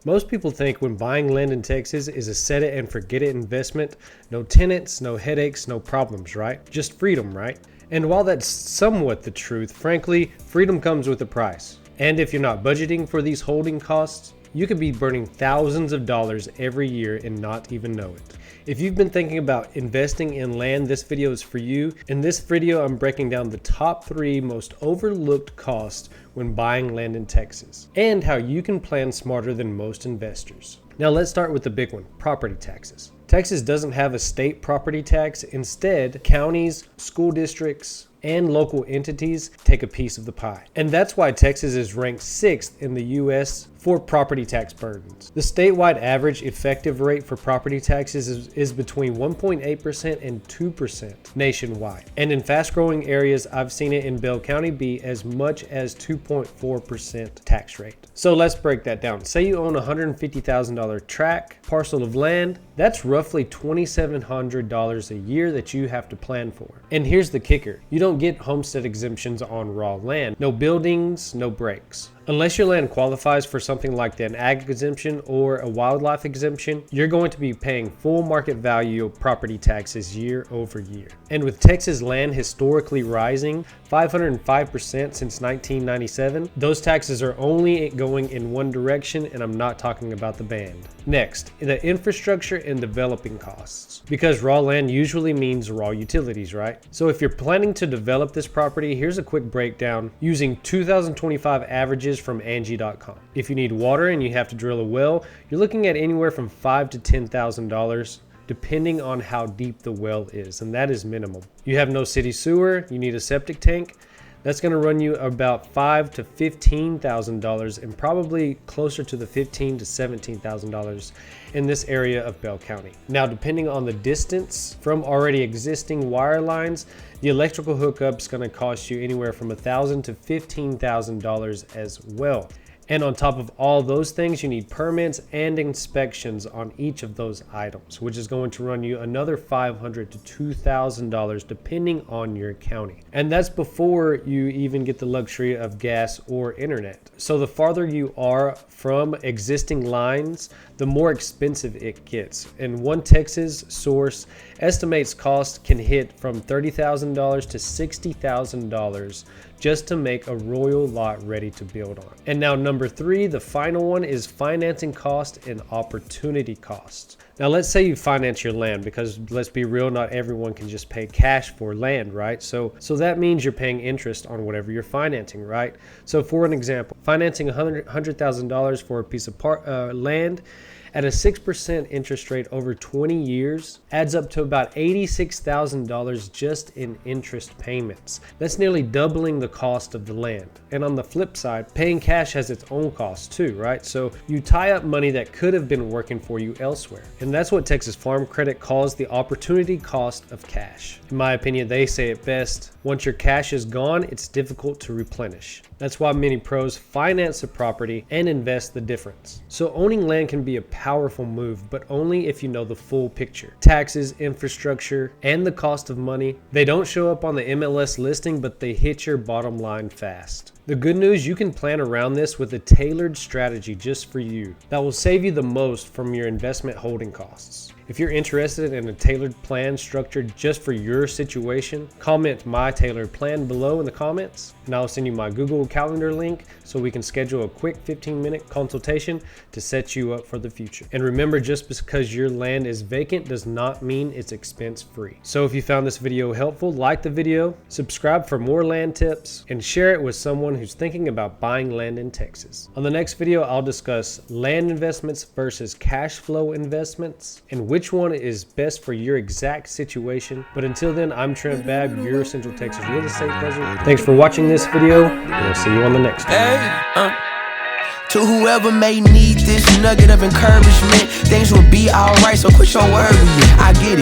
Most people think when buying land in Texas is a set it and forget it investment. No tenants, no headaches, no problems, right? Just freedom, right? And while that's somewhat the truth, frankly, freedom comes with a price. And if you're not budgeting for these holding costs, you could be burning thousands of dollars every year and not even know it. If you've been thinking about investing in land, this video is for you. In this video, I'm breaking down the top 3 most overlooked costs when buying land in Texas and how you can plan smarter than most investors. Now let's start with the big one, property taxes. Texas doesn't have a state property tax. Instead, counties, school districts, and local entities take a piece of the pie. And that's why Texas is ranked 6th in the US for property tax burdens. The statewide average effective rate for property taxes is between 1.8% and 2% nationwide. And in fast growing areas, I've seen it in Bell County be as much as 2.4% tax rate. So let's break that down. Say you own a $150,000 tract parcel of land. That's roughly $2,700 a year that you have to plan for. And here's the kicker. You don't get homestead exemptions on raw land. No buildings, no breaks. Unless your land qualifies for something like an ag exemption or a wildlife exemption, you're going to be paying full market value property taxes year over year. And with Texas land historically rising 505% since 1997, those taxes are only going in one direction, and I'm not talking about the band. Next, the infrastructure and developing costs. Because raw land usually means raw utilities, right? So if you're planning to develop this property, here's a quick breakdown using 2025 averages from Angie.com. If you need water and you have to drill a well, you're looking at anywhere from $5,000 to $10,000 depending on how deep the well is, and that is minimal. You have no city sewer, you need a septic tank. That's going to run you about $5,000 to $15,000 and probably closer to the $15,000 to $17,000 in this area of Bell County. Now, depending on the distance from already existing wire lines, the electrical hookup's going to cost you anywhere from $1,000 to $15,000 as well. And on top of all those things, you need permits and inspections on each of those items, which is going to run you another $500 to $2,000 depending on your county. And that's before you even get the luxury of gas or internet. So the farther you are from existing lines, the more expensive it gets. And one Texas source estimates costs can hit from $30,000 to $60,000 just to make a royal lot ready to build on. And now number 3, the final one, is financing cost and opportunity costs. Now let's say you finance your land, because let's be real, not everyone can just pay cash for land, right? So that means you're paying interest on whatever you're financing, right? So for an example, financing $100,000 for a piece of land at a 6% interest rate over 20 years adds up to about $86,000 just in interest payments. That's nearly doubling the cost of the land. And on the flip side, paying cash has its own costs too, right? So you tie up money that could have been working for you elsewhere. And that's what Texas Farm Credit calls the opportunity cost of cash. In my opinion, they say it best: once your cash is gone, it's difficult to replenish. That's why many pros finance a property and invest the difference. So owning land can be a powerful move, but only if you know the full picture. Taxes, infrastructure, and the cost of money. They don't show up on the MLS listing, but they hit your bottom line fast. The good news, you can plan around this with a tailored strategy just for you that will save you the most from your investment holding costs. If you're interested in a tailored plan structured just for your situation, comment my tailored plan below in the comments, and I'll send you my Google Calendar link so we can schedule a quick 15-minute consultation to set you up for the future. And remember, just because your land is vacant does not mean it's expense-free. So if you found this video helpful, like the video, subscribe for more land tips, and share it with someone who's thinking about buying land in Texas. On the next video, I'll discuss land investments versus cash flow investments and which one is best for your exact situation. But until then, I'm Trent Babb, your Central Texas real estate buzzard. Thanks for watching this video, and I'll see you on the next one. To whoever may need this nugget of encouragement, things will be alright, so quit your worry. I get it.